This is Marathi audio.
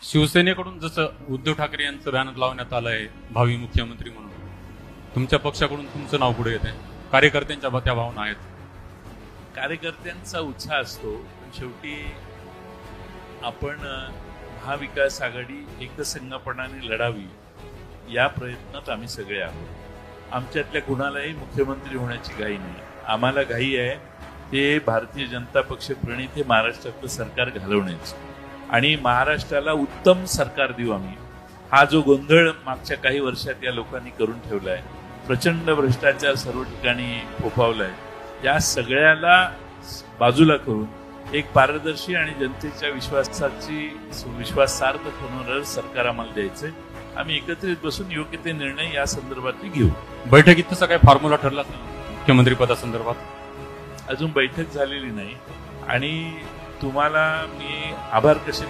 शिवसेनेकडून जसं उद्धव ठाकरे यांचं बॅनर लावण्यात आलं आहे भावी मुख्यमंत्री म्हणून, तुमच्या पक्षाकडून तुमचं नाव पुढे येत आहे, कार्यकर्त्यांच्या त्या भावना आहेत. कार्यकर्त्यांचा उत्साह असतो, पण शेवटी आपण महाविकास आघाडी एकसंघपणाने लढावी या प्रयत्नात आम्ही सगळे आहोत. आमच्यातल्या कुणालाही मुख्यमंत्री होण्याची घाई नाही. आम्हाला घाई आहे ते भारतीय जनता पक्ष प्रणित हे महाराष्ट्रातलं सरकार घालवण्याची आणि महाराष्ट्राला उत्तम सरकार देऊ आम्ही. हा जो गोंधळ मागच्या काही वर्षात या लोकांनी करून ठेवलाय, प्रचंड भ्रष्टाचार सर्व ठिकाणी फोफावलाय, या सगळ्याला बाजूला करून एक पारदर्शी आणि जनतेच्या विश्वासार्थ होणारं सरकार आम्हाला द्यायचंय. आम्ही एकत्रित बसून योग्य ते निर्णय या संदर्भात घेऊ. बैठकीत तसा काही फॉर्म्युला ठरला मुख्यमंत्री पदासंदर्भात? अजून बैठक झालेली नाही आणि तुम्हाला मी आभार कसे